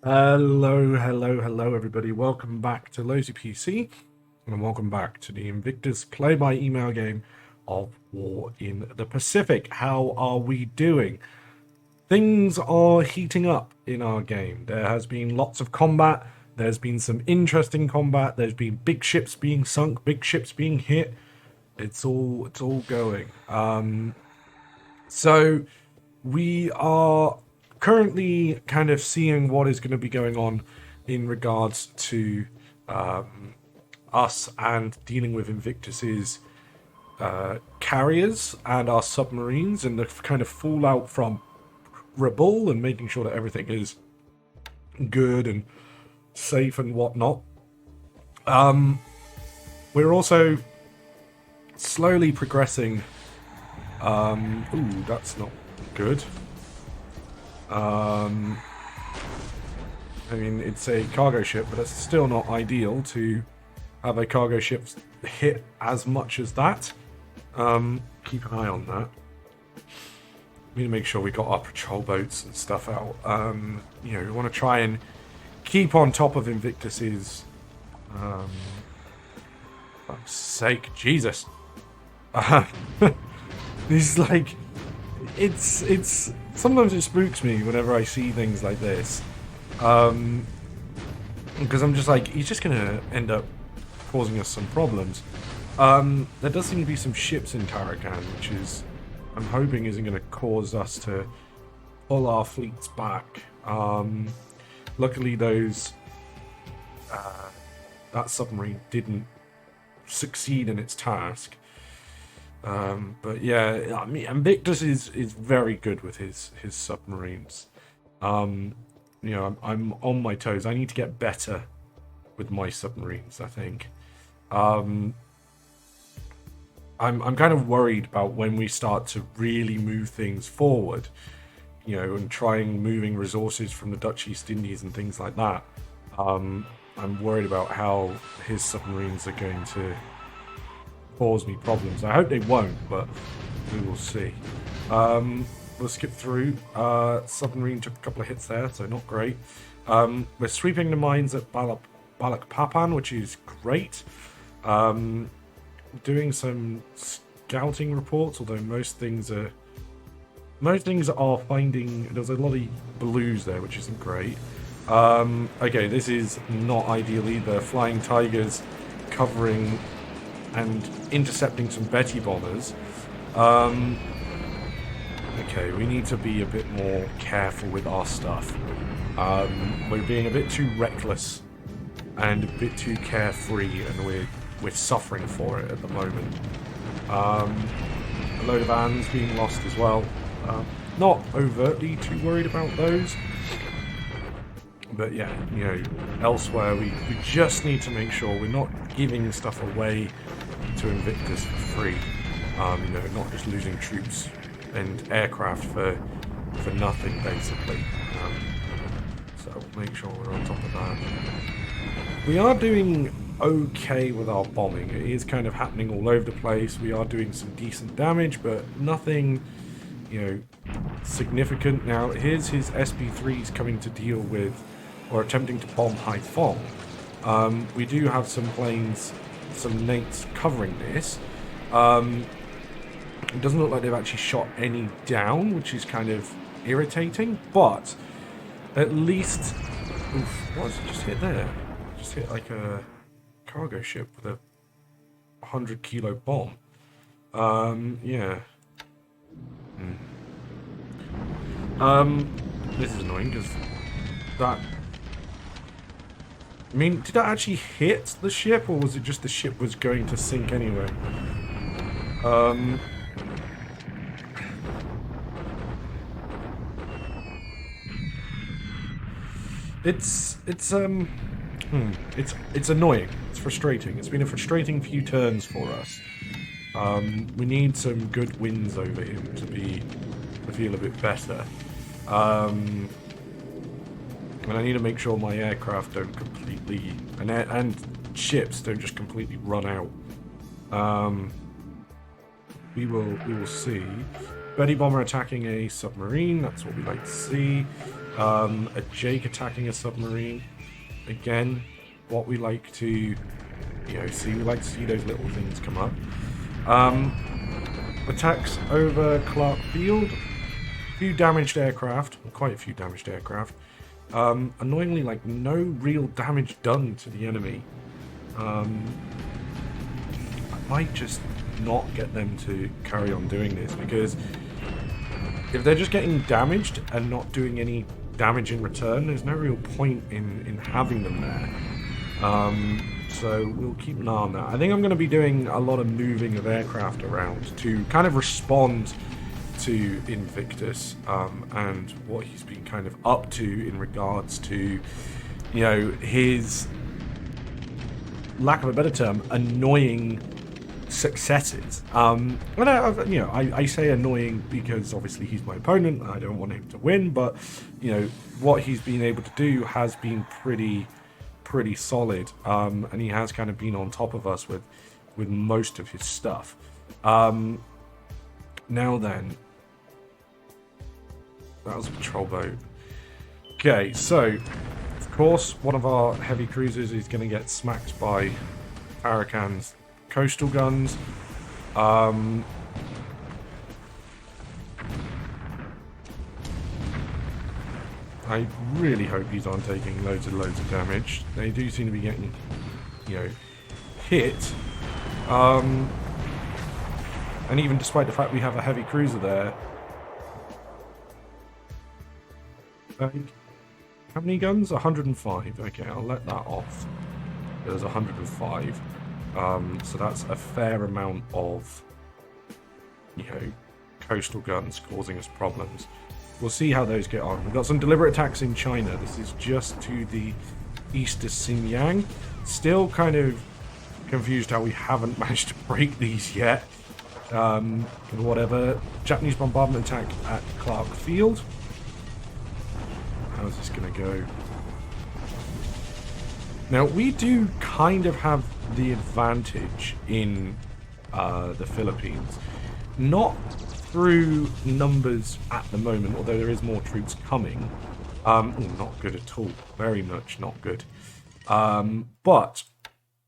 Hello, everybody. Welcome back to Lazy PC, and welcome back to the Invictus play-by-email game of War in the Pacific. How are we doing? Things are heating up in our game. There has been lots of combat. There's been some interesting combat. There's been big ships being sunk, big ships being hit. It's all going. So we are currently kind of seeing what is going to be going on in regards to us and dealing with Invictus's carriers and our submarines and the kind of fallout from Rabaul and making sure that everything is good and safe and whatnot. We're also slowly progressing. Ooh, that's not good. I mean, it's a cargo ship, but it's still not ideal to have a cargo ship hit as much as that. Keep an eye on that. We need to make sure we got our patrol boats and stuff out. We want to try and keep on top of Invictus's. For fuck's sake, Jesus. These it's sometimes it spooks me whenever I see things like this, because I'm just like, he's just gonna end up causing us some problems. There does seem to be some ships in Tarakan, which is, I'm hoping, isn't going to cause us to pull our fleets back. Luckily, that submarine didn't succeed in its task. But yeah, I mean, Invictus is very good with his submarines. I'm on my toes. I need to get better with my submarines, I think. I'm kind of worried about when we start to really move things forward, and trying moving resources from the Dutch East Indies and things like that. I'm worried about how his submarines are going to cause me problems. I hope they won't, but we will see. We'll skip through. Submarine took a couple of hits there, so not great. We're sweeping the mines at Balikpapan, which is great. Doing some scouting reports, although most things are finding. There's a lot of blues there, which isn't great. Okay, this is not ideal either. Flying Tigers covering and intercepting some Betty bombers. Okay, we need to be a bit more careful with our stuff. We're being a bit too reckless and a bit too carefree, and we're suffering for it at the moment. A load of vans being lost as well. Not overtly too worried about those. But yeah, elsewhere we just need to make sure we're not giving stuff away to Invictus for free. Not just losing troops and aircraft for nothing, basically. So make sure we're on top of that. We are doing okay with our bombing. It is kind of happening all over the place. We are doing some decent damage, but nothing, significant. Now, here's his SP3s coming to deal with, or attempting to bomb Haiphong. We do have some planes, some Nates covering this. It doesn't look like they've actually shot any down, which is kind of irritating, but at least... Oof, what was it just hit there? Just hit like a cargo ship with a 100-kilo bomb. Yeah. This is annoying because that... I mean, did that actually hit the ship, or was it just the ship was going to sink anyway? It's annoying. It's frustrating. It's been a frustrating few turns for us. We need some good wins over him to feel a bit better. And I need to make sure my aircraft don't completely and ships don't just completely run out. We will see. Betty bomber attacking a submarine. That's what we like to see. A Jake attacking a submarine. Again, what we like to, see. We like to see those little things come up. Attacks over Clark Field. Few damaged aircraft. Quite a few damaged aircraft. Annoyingly, like, no real damage done to the enemy. I might just not get them to carry on doing this, because if they're just getting damaged and not doing any damage in return, there's no real point in having them there. So we'll keep an eye on that. I think I'm going to be doing a lot of moving of aircraft around to kind of respond to Invictus and what he's been kind of up to in regards to, his, lack of a better term, annoying successes. And I say annoying because obviously he's my opponent. I don't want him to win, but what he's been able to do has been pretty solid, and he has kind of been on top of us with most of his stuff. Now then, that was a patrol boat. Okay, so of course one of our heavy cruisers is going to get smacked by Arakan's coastal guns. I really hope these aren't taking loads of damage. They do seem to be getting, hit. And even despite the fact we have a heavy cruiser there. How many guns? 105. Okay, I'll let that off. There's 105. So that's a fair amount of, coastal guns causing us problems. We'll see how those get on. We've got some deliberate attacks in China. This is just to the east of Xinjiang. Still kind of confused how we haven't managed to break these yet. Whatever. Japanese bombardment attack at Clark Field. How's this going to go? Now, we do kind of have the advantage in the Philippines. Not through numbers at the moment, although there is more troops coming. Not good at all. Very much not good. But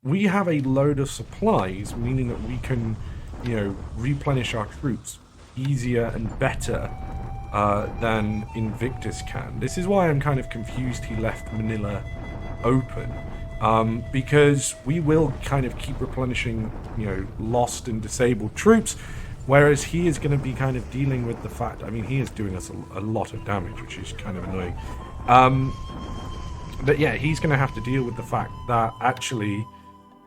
we have a load of supplies, meaning that we can, replenish our troops easier and better than Invictus can. This is why I'm kind of confused he left Manila open. Because we will kind of keep replenishing, lost and disabled troops, whereas he is going to be kind of dealing with the fact, he is doing us a lot of damage, which is kind of annoying. But yeah, he's going to have to deal with the fact that actually,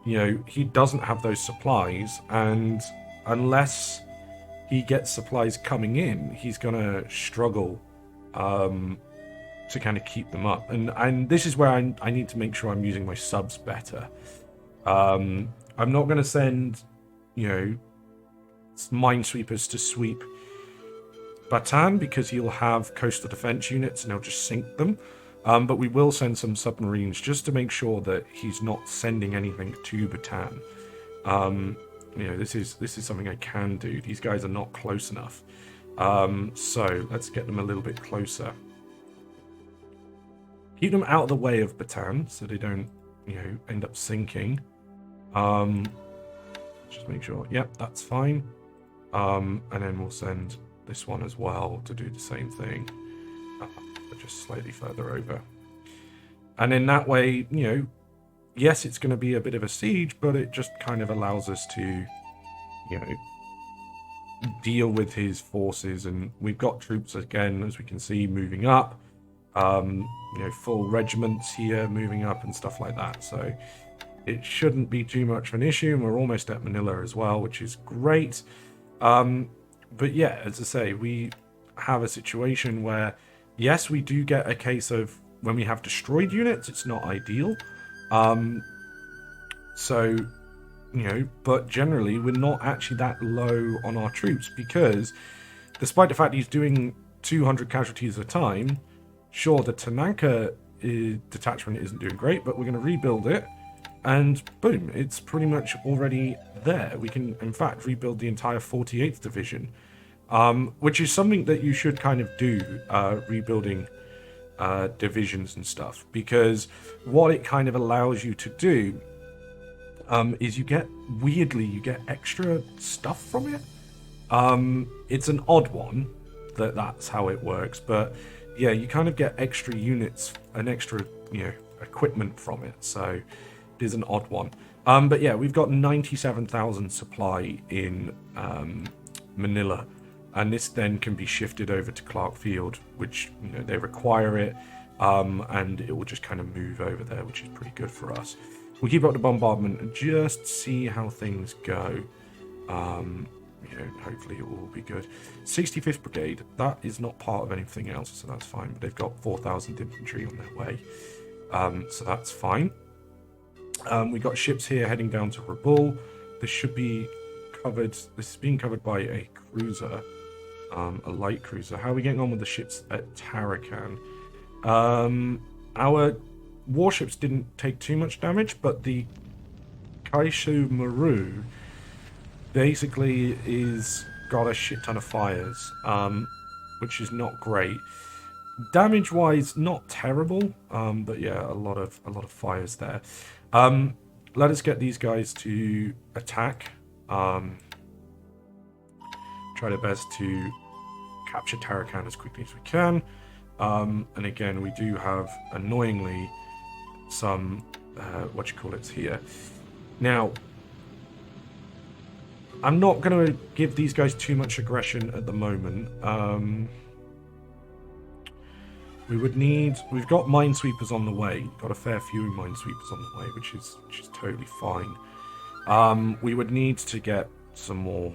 he doesn't have those supplies, and unless he gets supplies coming in, he's going to struggle to kind of keep them up. And this is where I need to make sure I'm using my subs better. I'm not going to send, minesweepers to sweep Bataan, because he'll have coastal defense units and he'll just sink them. But we will send some submarines just to make sure that he's not sending anything to Bataan. This is something I can do. These guys are not close enough. So let's get them a little bit closer. Keep them out of the way of Bataan so they don't, end up sinking. Just make sure. Yep, that's fine. And then we'll send this one as well to do the same thing. But just slightly further over. And in that way, yes, it's going to be a bit of a siege, but it just kind of allows us to, deal with his forces. And we've got troops, again, as we can see, moving up. Full regiments here moving up and stuff like that. So it shouldn't be too much of an issue. And we're almost at Manila as well, which is great. But yeah, as I say, we have a situation where, yes, we do get a case of when we have destroyed units, it's not ideal. But generally, we're not actually that low on our troops, because despite the fact he's doing 200 casualties at a time, sure, the Tanaka detachment isn't doing great, but we're going to rebuild it, and boom, it's pretty much already there. We can, in fact, rebuild the entire 48th Division, which is something that you should kind of do, rebuilding divisions and stuff, because what it kind of allows you to do is you get extra stuff from it. It's an odd one that's how it works, but yeah, you kind of get extra units and extra equipment from it, so it is an odd one. But yeah, we've got 97,000 supply in Manila, and this then can be shifted over to Clark Field, which they require it, and it will just kind of move over there, which is pretty good for us. We'll keep up the bombardment and just see how things go. Hopefully it will be good. 65th Brigade, that is not part of anything else, so that's fine. But they've got 4,000 infantry on their way, so that's fine. We've got ships here heading down to Rabaul. This should be covered. This is being covered by a cruiser, a light cruiser. How are we getting on with the ships at Tarakan? Our warships didn't take too much damage, but the Kaishu Maru basically is got a shit ton of fires, which is not great. Damage wise, not terrible, but yeah, a lot of fires there. Let us get these guys to attack. Try their best to capture Tarakan as quickly as we can. And again, we do have annoyingly some here. Now, I'm not going to give these guys too much aggression at the moment. We've got minesweepers on the way. Got a fair few minesweepers on the way, which is totally fine. We would need to get some more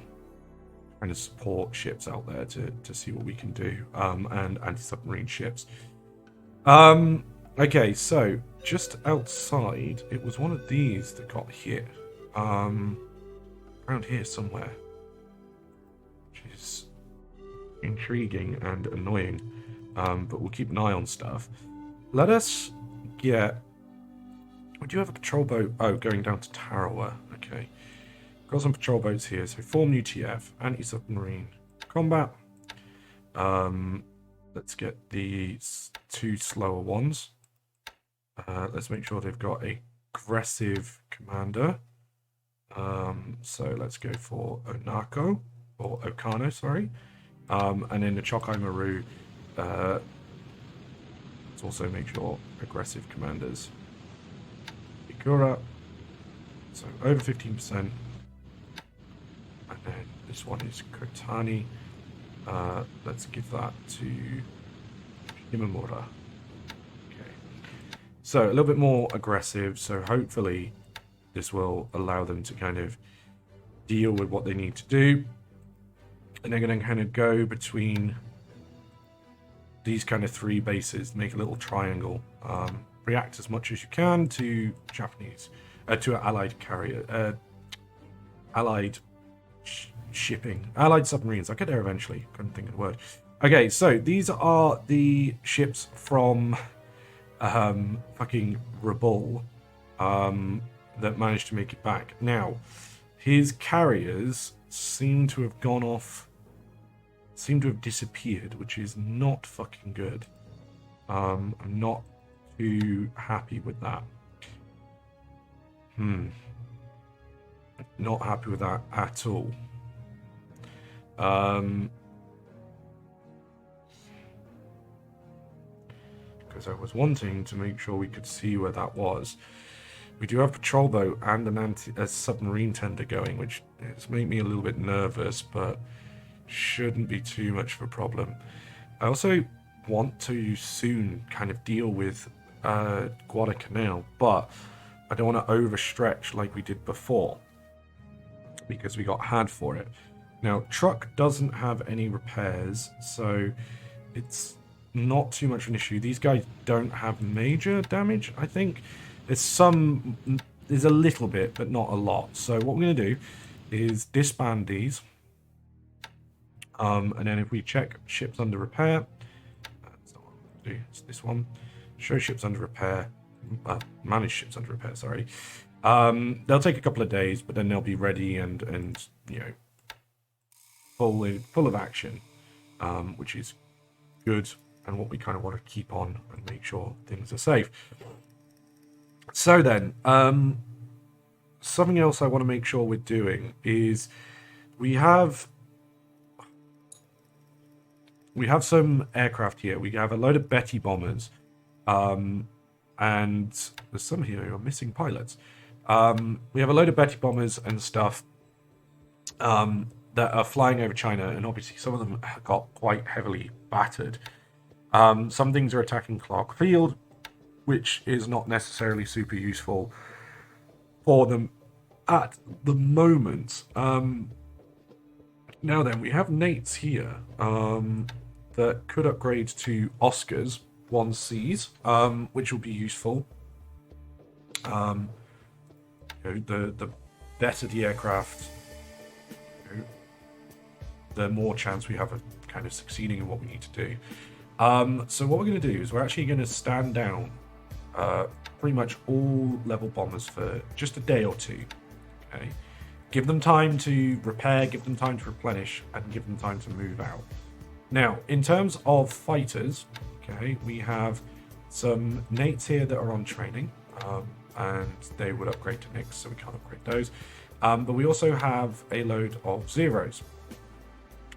kind of support ships out there to see what we can do, and anti-submarine ships. Okay, so just outside, it was one of these that got hit. Around here somewhere, which is intriguing and annoying, but we'll keep an eye on stuff. Let us get... We do have a patrol boat. Oh, going down to Tarawa. Okay. Got some patrol boats here. So form UTF, anti-submarine combat. Let's get the two slower ones. Let's make sure they've got a aggressive commander. So let's go for Onako, or Okano, sorry. And then the Chokai Maru, let's also make sure aggressive commanders. Ikura, so over 15%. And then this one is Kotani. Let's give that to Himamura. Okay. So a little bit more aggressive, so hopefully this will allow them to kind of deal with what they need to do. And they're going to kind of go between these kind of three bases, make a little triangle. React as much as you can to Japanese, to Allied carrier, Allied shipping, Allied submarines. I'll get there eventually. Couldn't think of the word. Okay, so these are the ships from fucking Rabaul. That managed to make it back. Now, his carriers seem to have gone off, seem to have disappeared, which is not fucking good. I'm not too happy with that. Not happy with that at all. Because I was wanting to make sure we could see where that was. We do have a patrol boat and a submarine tender going, which has made me a little bit nervous, but shouldn't be too much of a problem. I also want to soon kind of deal with Guadalcanal, but I don't want to overstretch like we did before, because we got had for it. Now, truck doesn't have any repairs, so it's not too much of an issue. These guys don't have major damage, I think. There's a little bit, but not a lot. So what we're going to do is disband these. And then if we check ships under repair, that's not what I'm going to do, it's this one. Show ships under repair, manage ships under repair, sorry. They'll take a couple of days, but then they'll be ready and full of action, which is good. and what we kind of want to keep on and make sure things are safe. So then, something else I want to make sure we're doing is we have some aircraft here. We have a load of Betty bombers, and there's some here who are missing pilots. We have a load of Betty bombers and stuff that are flying over China, and obviously some of them got quite heavily battered. Some things are attacking Clark Field, which is not necessarily super useful for them at the moment. Now then, we have Nates here that could upgrade to Oscars 1Cs, which will be useful. The better the aircraft, the more chance we have of kind of succeeding in what we need to do. So what we're going to do is we're actually going to stand down pretty much all level bombers for just a day or two. Okay, give them time to repair, give them time to replenish, and give them time to move out. Now, in terms of fighters, okay, we have some Nates here that are on training, and they would upgrade to Nix, so we can't upgrade those. But we also have a load of Zeros.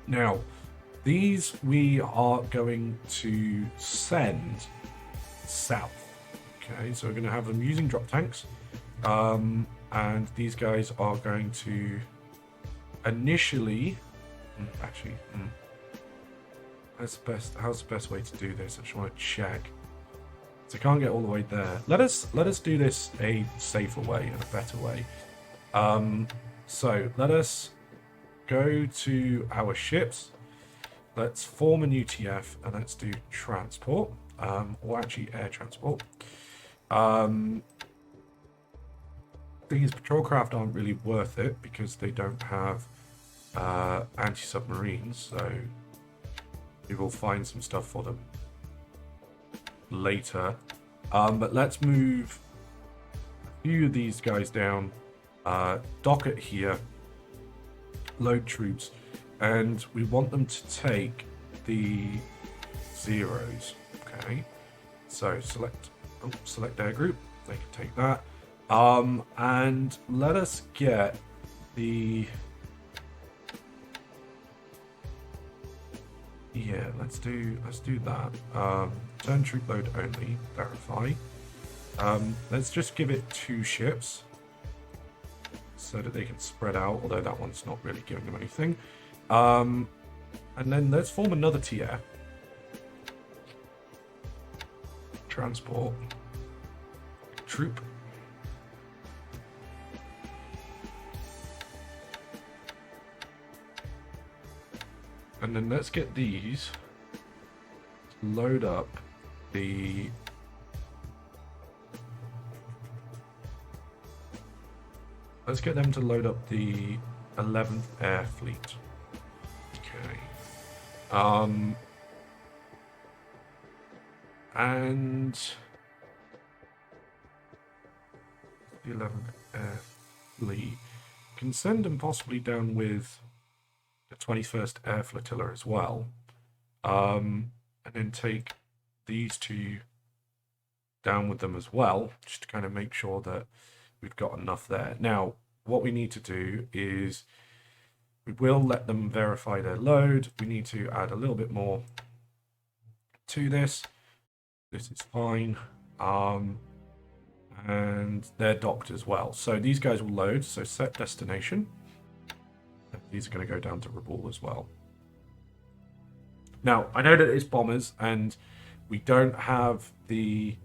Now, these we are going to send south. Okay, so we're going to have them using drop tanks. And these guys are going to initially... how's the best way to do this? I just want to check. So I can't get all the way there. Let us do this a safer way and a better way. So let us go to our ships. Let's form an UTF and let's do transport, or actually air transport. These patrol craft aren't really worth it because they don't have anti-submarines, so we will find some stuff for them later. But let's move a few of these guys down, dock it here, load troops, and we want them to take the Zeros. Okay, so select air group, they can take that. And let us get the... Yeah, let's do that. Turn troop load only, verify. Let's just give it 2 ships so that they can spread out, although that one's not really giving them anything. And then let's form another tier. Transport. Troop. And then let's get these to load up the... Let's get them to load up the 11th Air Fleet. Okay. And the 11th Air Fleet can send them possibly down with the 21st Air Flotilla as well, and then take these 2 down with them as well, just to kind of make sure that we've got enough there. Now, what we need to do is we will let them verify their load. We need to add a little bit more to this. This is fine. And they're docked as well. So these guys will load. So set destination. These are going to go down to Rabaul as well. Now, I know that it's bombers, and we don't have the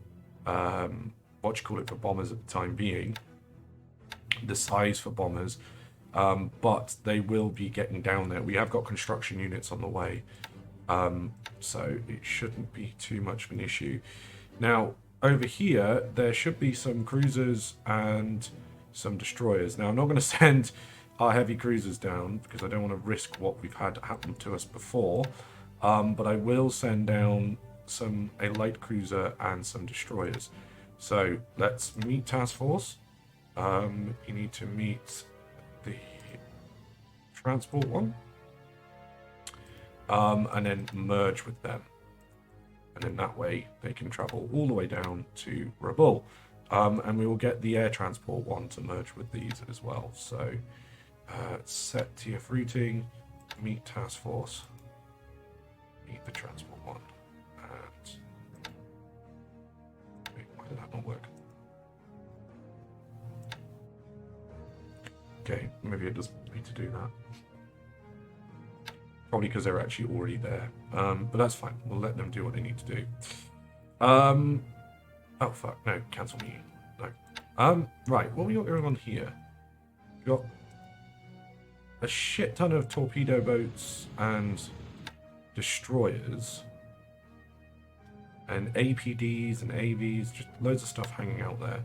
for bombers at the time being, the size for bombers, but they will be getting down there. We have got construction units on the way, so it shouldn't be too much of an issue. Now, over here, there should be some cruisers and some destroyers. Now, I'm not going to send our heavy cruisers down because I don't want to risk what we've had happen to us before, but I will send down a light cruiser and some destroyers. So let's meet task force. You need to meet the transport one, and then merge with them. and in that way they can travel all the way down to Rabaul. And we will get the air transport one to merge with these as well. So set TF routing, meet task force, meet the transport one, and wait, why did that not work? Okay, maybe it doesn't need to do that. Probably because they're actually already there. But that's fine. We'll let them do what they need to do. Oh fuck, no, cancel meeting. No. Right, what we got going on here? We got a shit ton of torpedo boats and destroyers. And APDs and AVs, just loads of stuff hanging out there.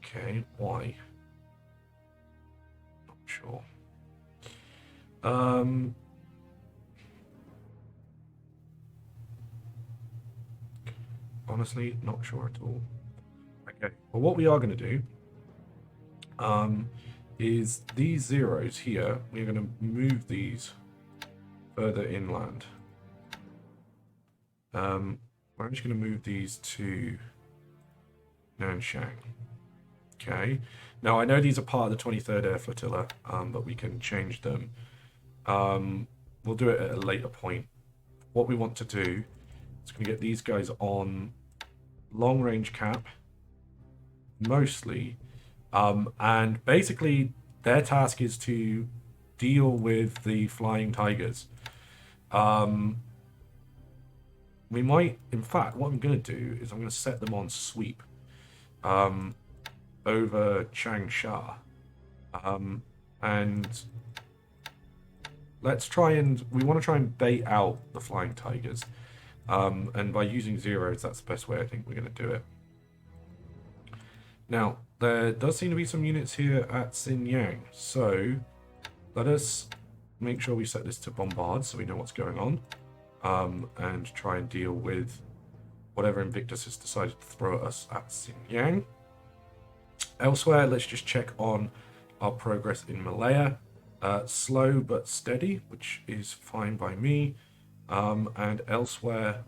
Okay, why? Not sure. Honestly, not sure at all. Okay, well, what we are going to do is these zeros here, we're going to move these further inland. We're just going to move these to Nanshang. Okay, now I know these are part of the 23rd Air Flotilla, but we can change them. We'll do it at a later point. What we want to do is going to get these guys on long range cap, mostly, and basically their task is to deal with the flying tigers. We might, in fact, what I'm going to do is I'm going to set them on sweep over Changsha, and let's try and, we want to try and bait out the flying tigers. And by using zeros, that's the best way I think we're going to do it. Now, there does seem to be some units here at Xinjiang, so let us make sure we set this to bombard so we know what's going on, and try and deal with whatever Invictus has decided to throw at us at Xinjiang. Elsewhere, let's just check on our progress in Malaya. Slow but steady, which is fine by me. And elsewhere,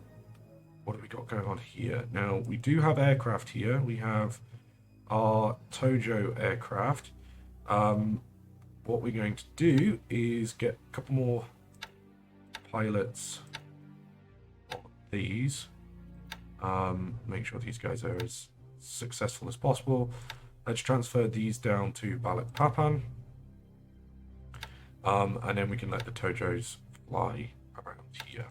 what have we got going on here? Now, we do have aircraft here. We have our Tojo aircraft. What we're going to do is get a couple more pilots on these. Make sure these guys are as successful as possible. Let's transfer these down to Balikpapan. And then we can let the Tojos fly around here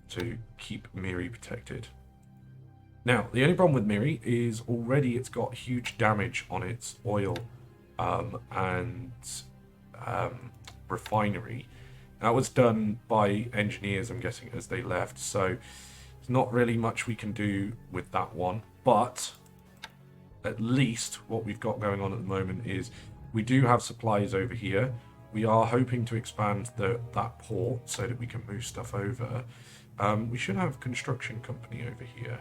to keep Miri protected. Now, the only problem with Miri is already it's got huge damage on its oil and refinery. That was done by engineers, I'm guessing, as they left, so there's not really much we can do with that one, but at least what we've got going on at the moment is we do have supplies over here. We are hoping to expand that port so that we can move stuff over. We should have a construction company over here.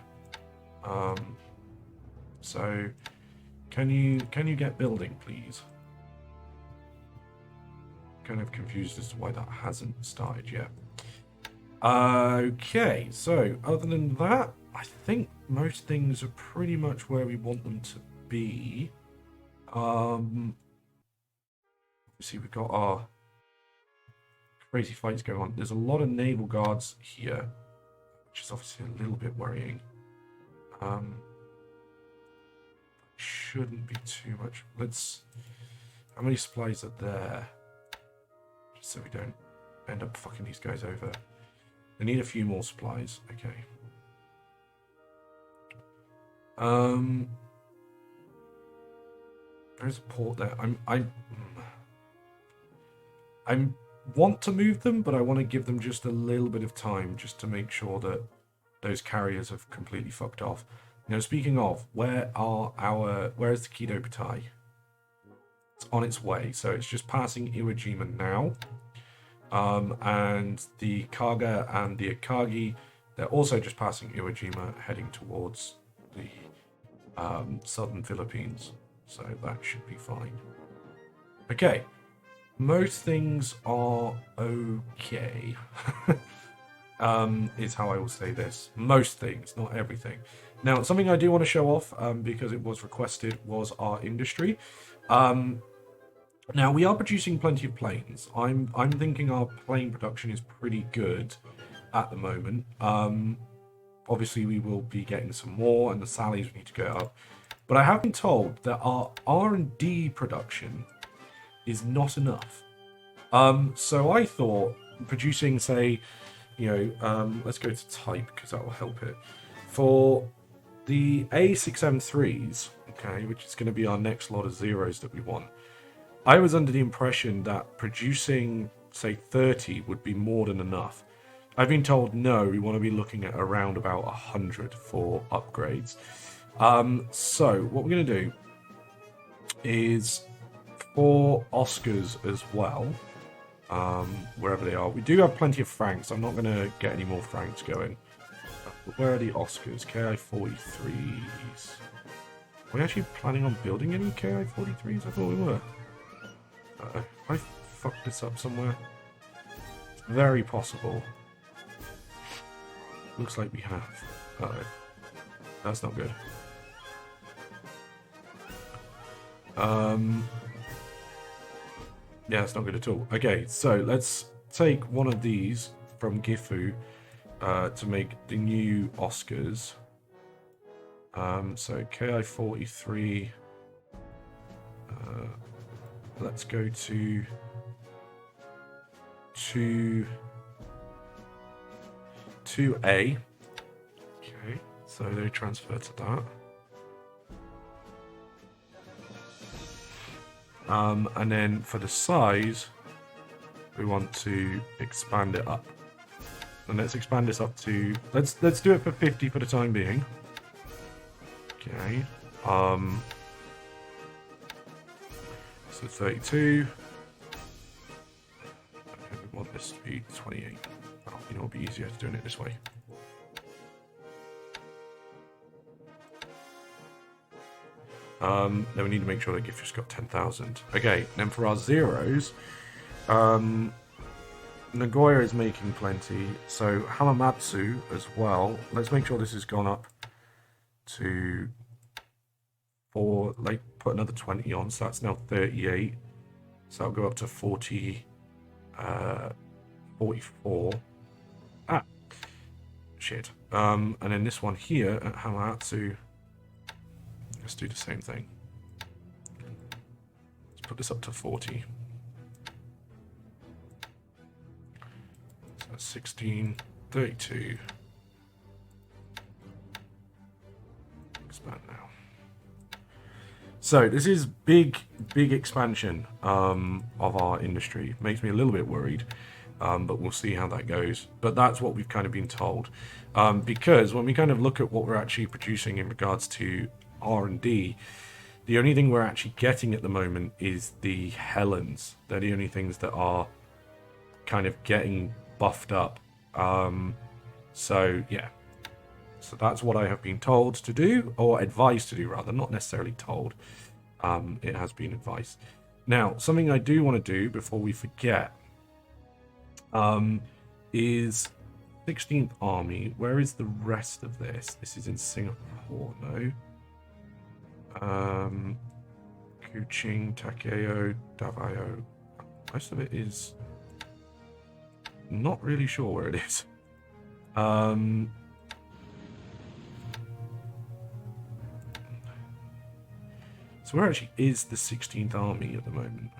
So can you get building, please? Kind of confused as to why that hasn't started yet. Okay, so other than that, I think most things are pretty much where we want them to be. See, we've got our crazy fights going on. There's a lot of naval guards here, which is obviously a little bit worrying. Shouldn't be too much. How many supplies are there? Just so we don't end up fucking these guys over. They need a few more supplies. Okay. There's a port there. I want to move them, but I want to give them just a little bit of time just to make sure that those carriers have completely fucked off. Now, speaking of, where is the Kido Butai? It's on its way, so it's just passing Iwo now. And the Kaga and the Akagi, they're also just passing Iwo heading towards the southern Philippines. So that should be fine. Okay. Most things are okay. is how I will say this. Most things, not everything. Now, something I do want to show off, because it was requested, was our industry. Now, we are producing plenty of planes. I'm thinking our plane production is pretty good at the moment. Obviously, we will be getting some more, and the salaries we need to go up. But I have been told that our R&D production is not enough. So I thought producing, say, let's go to type because that will help it. For the A6M3s, okay, which is going to be our next lot of zeros that we want, I was under the impression that producing, say, 30 would be more than enough. I've been told no, we want to be looking at around about 100 for upgrades. So what we're going to do is for Oscars as well, wherever they are. We do have plenty of Franks. I'm not going to get any more Franks going. But where are the Oscars? KI-43s. Are we actually planning on building any KI-43s? I thought we were. I fucked this up somewhere. It's very possible. Looks like we have. Uh-oh. That's not good. Yeah, it's not good at all. Okay, so let's take one of these from Gifu to make the new Oscars. So KI-43. Let's go to 2A. Okay, so they transfer to that. And then for the size, we want to expand it up. And let's expand this up to, let's do it for 50 for the time being. Okay. So 32. Okay, we want this to be 28. Oh, it'll be easier doing it this way. Then we need to make sure that Gift just got 10,000. Okay, then for our zeros, Nagoya is making plenty. So Hamamatsu as well. Let's make sure this has gone up to 4, like put another 20 on, so that's now 38. So I'll go up to 40, 44. Ah, shit. And then this one here at Hamamatsu, let's do the same thing. Let's put this up to 40. So that's 16, 32. Expand now. So this is big expansion of our industry. Makes me a little bit worried, but we'll see how that goes. But that's what we've kind of been told, because when we kind of look at what we're actually producing in regards to R&D, the only thing we're actually getting at the moment is the Helens. They're the only things that are kind of getting buffed up. So yeah, so that's what I have been told to do, or advised to do rather, not necessarily told. It has been advised. Now, something I do want to do before we forget is 16th Army. Where is the rest of this? This is in Singapore, no? Kuching, Takeo, Davao. Most of it is not really sure where it is. So where actually is the 16th Army at the moment?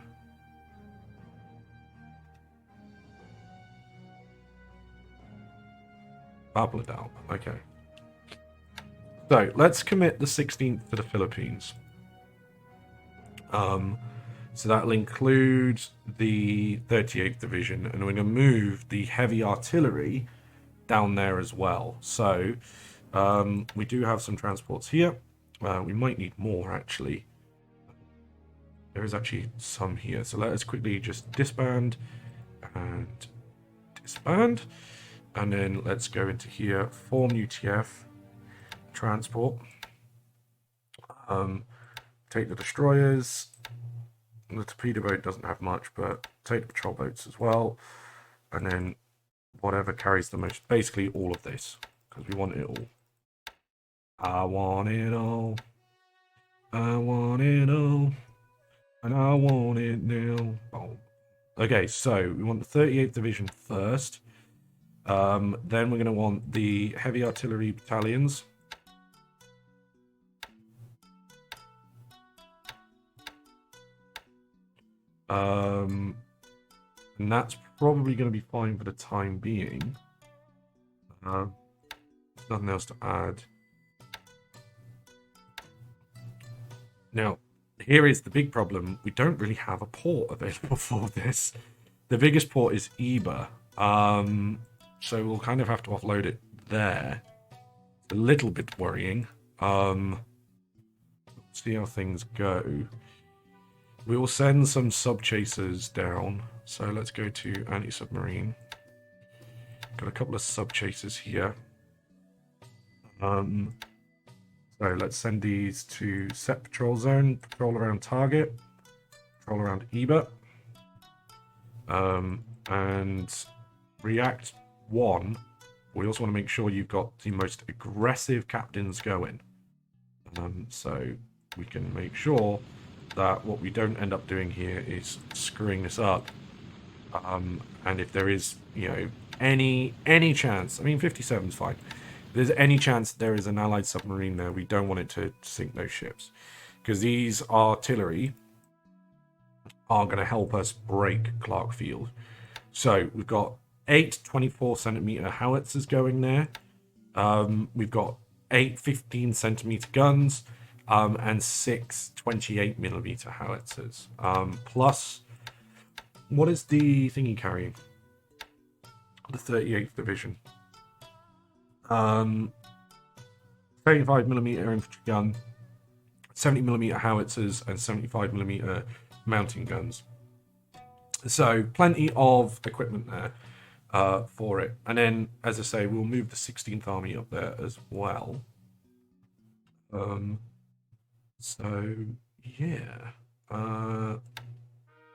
Babladao, okay. So let's commit the 16th to the Philippines. So that'll include the 38th Division, and we're going to move the heavy artillery down there as well. So we do have some transports here. We might need more actually. There is actually some here. So let us quickly just disband and disband. And then let's go into here, form UTF, transport. Take the destroyers. The torpedo boat doesn't have much, but take the patrol boats as well. And then whatever carries the most. Basically, all of this, because we want it all. I want it all. I want it all. And I want it now. Oh. Okay, so we want the 38th Division first. Then we're going to want the heavy artillery battalions. And that's probably going to be fine for the time being. Nothing else to add. Now, here is the big problem. We don't really have a port available for this. The biggest port is Eba. So we'll kind of have to offload it there. It's a little bit worrying. See how things go. We will send some sub-chasers down. So let's go to anti-submarine. Got a couple of sub-chasers here. So let's send these to set patrol zone, patrol around target, patrol around Eba. And react 1. We also want to make sure you've got the most aggressive captains going. So we can make sure that what we don't end up doing here is screwing this up. And if there is, you know, any chance, I mean, 57 is fine. If there's any chance there is an allied submarine there, we don't want it to sink those ships. Because these artillery are going to help us break Clark Field. So we've got 8 24-centimeter howitzers going there. We've got 8 15-centimeter guns. And 6 28-millimeter howitzers. Plus, what is the thingy carrying? The 38th Division. 35-millimeter infantry gun, 70-millimeter howitzers, and 75-millimeter mountain guns. So, plenty of equipment there for it. And then, as I say, we'll move the 16th Army up there as well. So, yeah. What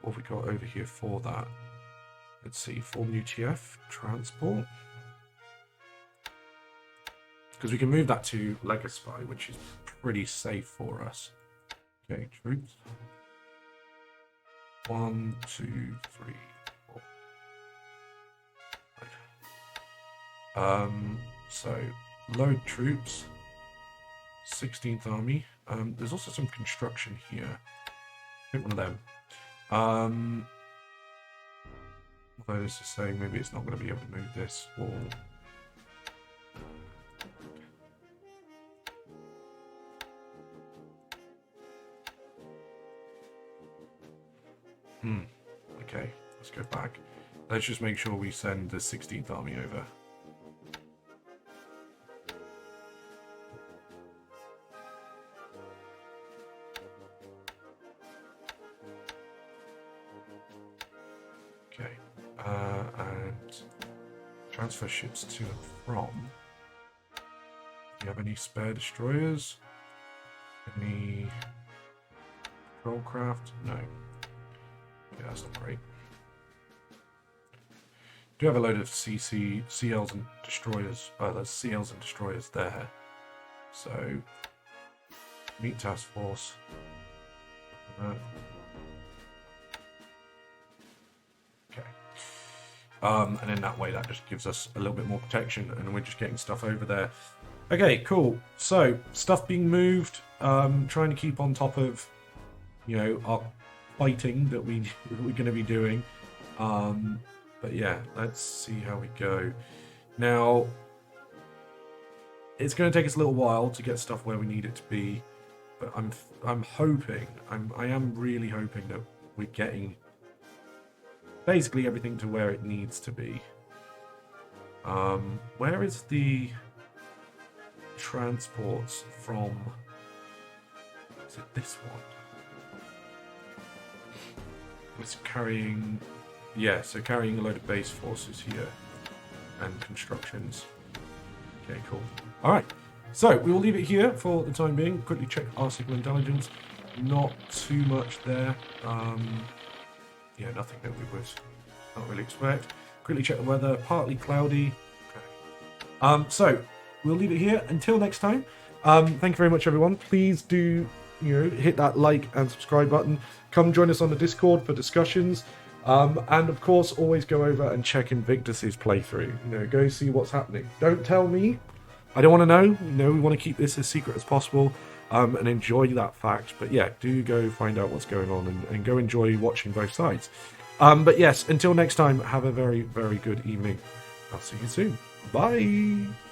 have we got over here for that? Let's see, form UTF, transport. Because we can move that to Legacy, which is pretty safe for us. Okay, troops. 1, 2, 3, 4. So, load troops. 16th Army. There's also some construction here. I think one of them. Although this is saying maybe it's not going to be able to move this wall. Okay, let's go back. Let's just make sure we send the 16th Army over. Okay, and transfer ships to and from. Do you have any spare destroyers? Any patrol craft? No. Okay, that's not great. Do have a load of CLs and destroyers. There's CLs and destroyers there. So, meet task force. Okay. And in that way, that just gives us a little bit more protection, and we're just getting stuff over there. Okay, cool. So, stuff being moved. Trying to keep on top of, you know, our fighting that we're going to be doing. But yeah, let's see how we go. Now, it's going to take us a little while to get stuff where we need it to be, but I'm hoping, I am really hoping that we're getting basically everything to where it needs to be. Where is the transports from? Is it this one? It's carrying, yeah, so carrying a load of base forces here and constructions. Okay, cool. All right, so we will leave it here for the time being. Quickly check our signal intelligence. Not too much there. Yeah, nothing that we would not really expect. Quickly check the weather. Partly cloudy. So we'll leave it here until next time. Thank you very much, everyone. Please do, hit that like and subscribe button. Come join us on the Discord for discussions. And of course, always go over and check Invictus's playthrough. Go see what's happening. Don't tell me. I don't want to know. We want to keep this as secret as possible and enjoy that fact. But yeah, do go find out what's going on and go enjoy watching both sides. But yes, until next time, have a very, very good evening. I'll see you soon. Bye.